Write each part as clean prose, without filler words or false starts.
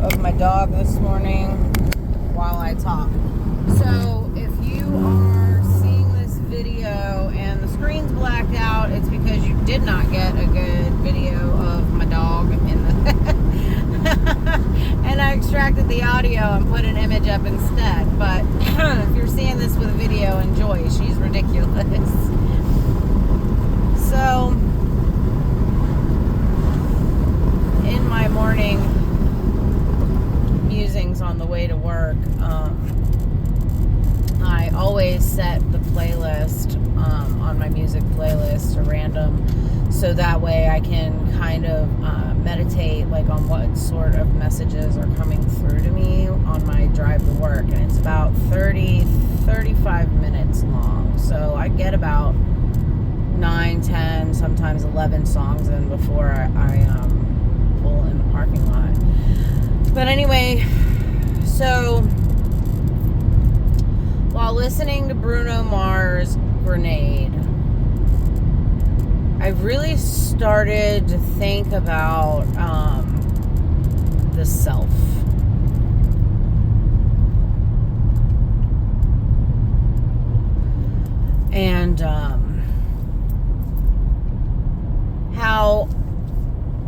of my dog this morning while I talk. So if you are seeing this video and the screen's blacked out, it's because you did not get a good video of my dog in the and I extracted the audio and put an image up instead. But if you're seeing this with a video, enjoy. She's ridiculous. So in my morning musings on the way to work, I always set the playlist on my music playlist to random, so that way I can kind of meditate like on what sort of messages are coming through to me on my drive to work. And it's about 35 minutes long, so I get about 9, 10, sometimes 11 songs in before I pull in the parking lot. But anyway, so while listening to Bruno Mars' Grenade, I really started to think about the self. And how,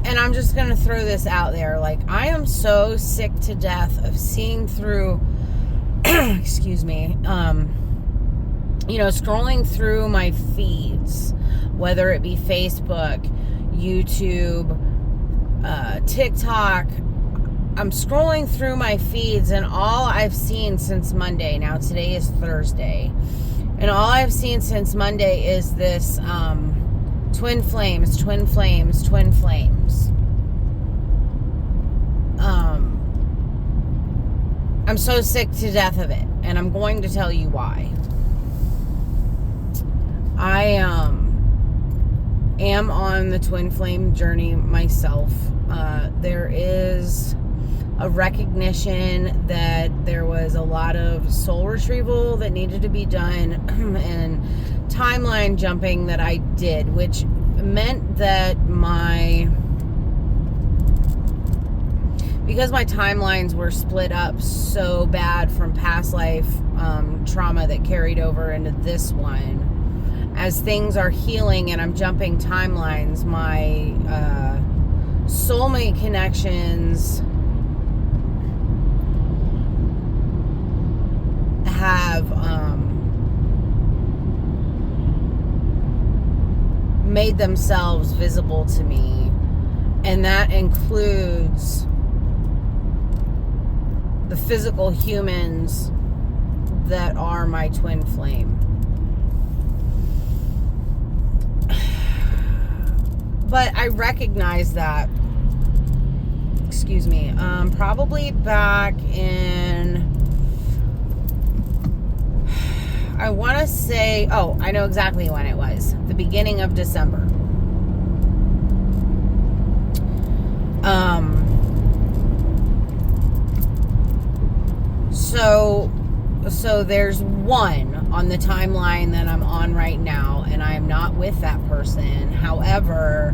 and I'm just going to throw this out there, like, I am so sick to death of seeing through, excuse me, scrolling through my feeds, whether it be Facebook, YouTube, TikTok. I'm scrolling through my feeds, and all I've seen since Monday, now today is Thursday, and all I've seen since Monday is this twin flames. I'm so sick to death of it, and I'm going to tell you why. I am on the twin flame journey myself. There is a recognition that there was a lot of soul retrieval that needed to be done and timeline jumping that I did, which meant that because my timelines were split up so bad from past life trauma that carried over into this one, as things are healing and I'm jumping timelines, my soulmate connections have made themselves visible to me, and that includes the physical humans that are my twin flame. But I recognize that, excuse me, probably back in, I want to say, I know exactly when it was, the beginning of December. So there's one on the timeline that I'm on right now, and I am not with that person. However,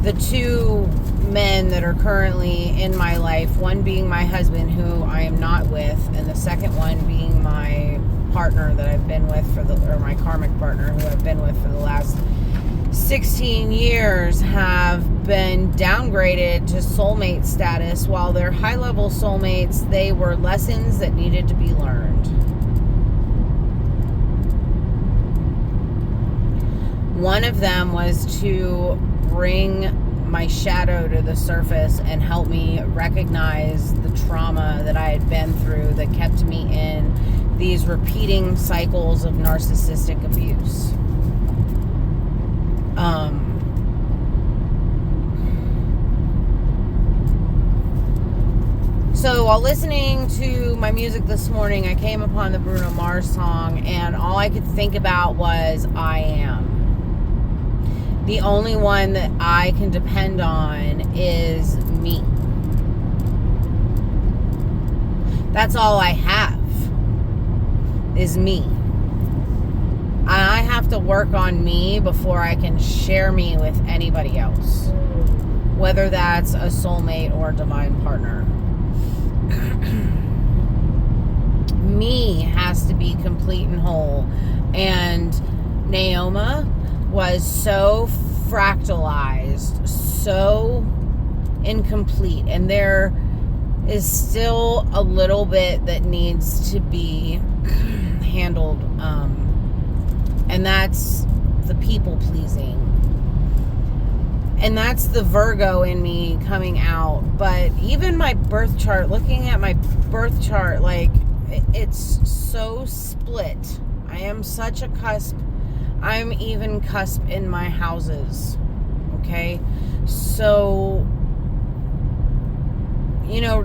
the two men that are currently in my life, one being my husband, who I am not with, and the second one being my partner that I've been with or my karmic partner who I've been with for the last 16 years, have been downgraded to soulmate status. While they're high-level soulmates, they were lessons that needed to be learned. One of them was to bring my shadow to the surface and help me recognize the trauma that I had been through that kept me in these repeating cycles of narcissistic abuse. So while listening to my music this morning, I came upon the Bruno Mars song, and all I could think about was, I am. The only one that I can depend on is me. That's all I have, is me. I I have to work on me before I can share me with anybody else, whether that's a soulmate or a divine partner. Me has to be complete and whole. And Naoma was so fractalized, so incomplete, and there is still a little bit that needs to be handled, and that's the people pleasing, and that's the Virgo in me coming out. But even my birth chart, looking at my birth chart, like, it's so split. I am such a cusp. I'm even cusp in my houses. Okay, so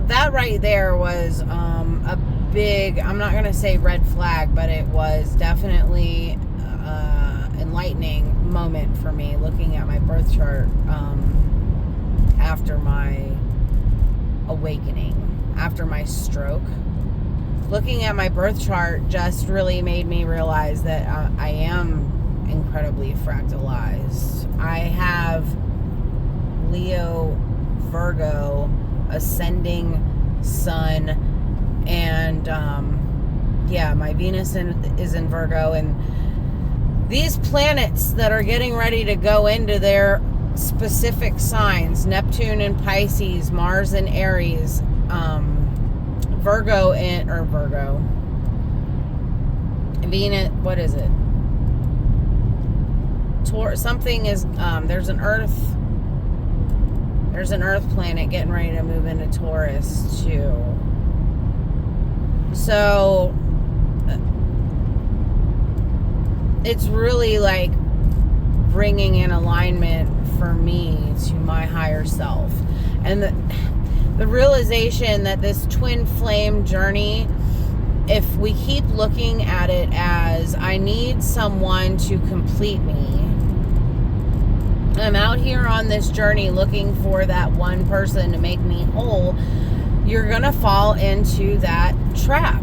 that right there was a big, I'm not gonna say red flag, but it was definitely enlightening moment for me, looking at my birth chart after my awakening, after my stroke. Looking at my birth chart just really made me realize that I am incredibly fractalized. I have Leo, Virgo, ascending sun, and my Venus is in Virgo, and these planets that are getting ready to go into their specific signs, Neptune in Pisces, Mars in Aries, Venus, what is it? Something is, there's an Earth planet getting ready to move into Taurus too. So it's really like bringing in alignment for me to my higher self, and the realization that this twin flame journey, if we keep looking at it as I need someone to complete me, I'm out here on this journey looking for that one person to make me whole, you're gonna fall into that trap,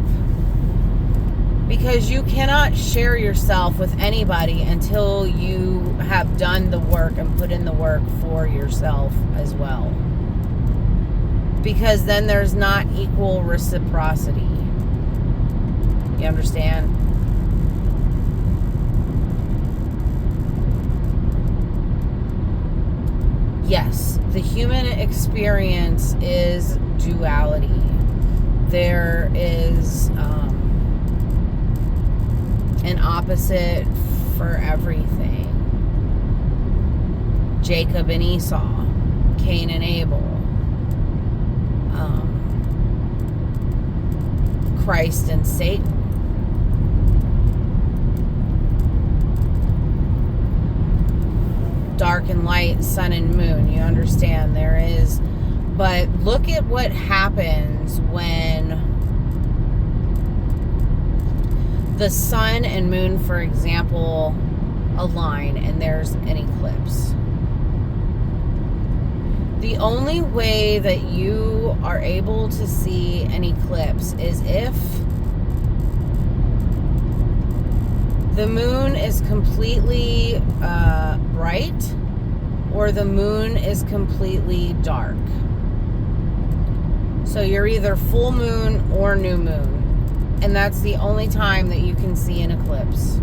because you cannot share yourself with anybody until you have done the work and put in the work for yourself as well, because then there's not equal reciprocity. You understand? Yes, the human experience is duality. There is an opposite for everything. Jacob and Esau, Cain and Abel, Christ and Satan. Dark and light, sun and moon. You understand? There is. But look at what happens when the sun and moon, for example, align and there's an eclipse. The only way that you are able to see an eclipse is if the moon is completely bright or the moon is completely dark. So you're either full moon or new moon. And that's the only time that you can see an eclipse.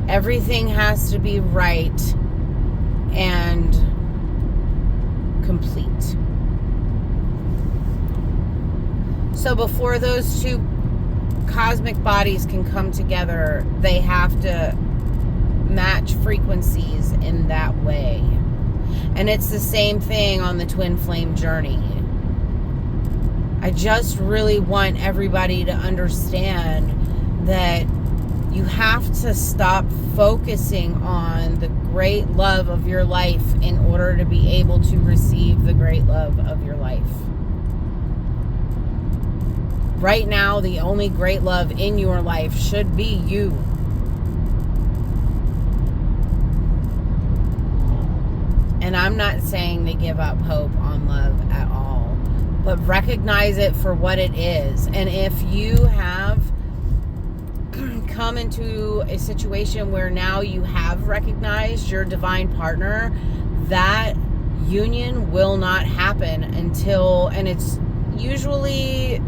Everything has to be right and complete. So before those two cosmic bodies can come together, they have to match frequencies in that way. And it's the same thing on the twin flame journey. I just really want everybody to understand that you have to stop focusing on the great love of your life in order to be able to receive the great love of your life. Right now, the only great love in your life should be you. And I'm not saying to give up hope on love at all, but recognize it for what it is. And if you have come into a situation where now you have recognized your divine partner, that union will not happen until, and it's usually,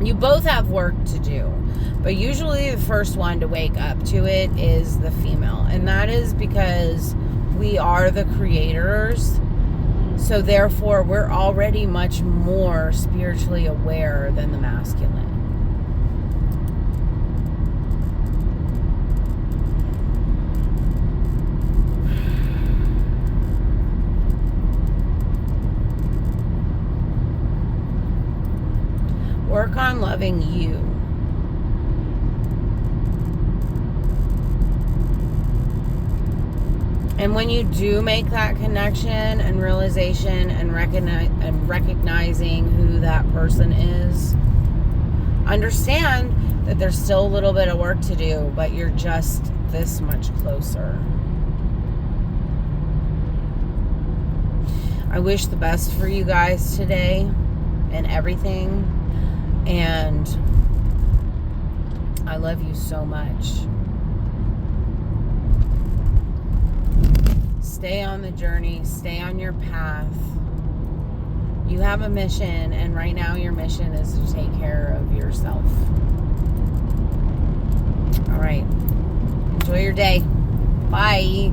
you both have work to do, but usually the first one to wake up to it is the female. And that is because we are the creators. So therefore, we're already much more spiritually aware than the masculine. Work on loving you. And when you do make that connection and realization and recognizing who that person is, understand that there's still a little bit of work to do, but you're just this much closer. I wish the best for you guys today and everything. And I love you so much. Stay on the journey. Stay on your path. You have a mission, and right now your mission is to take care of yourself. All right. Enjoy your day. Bye.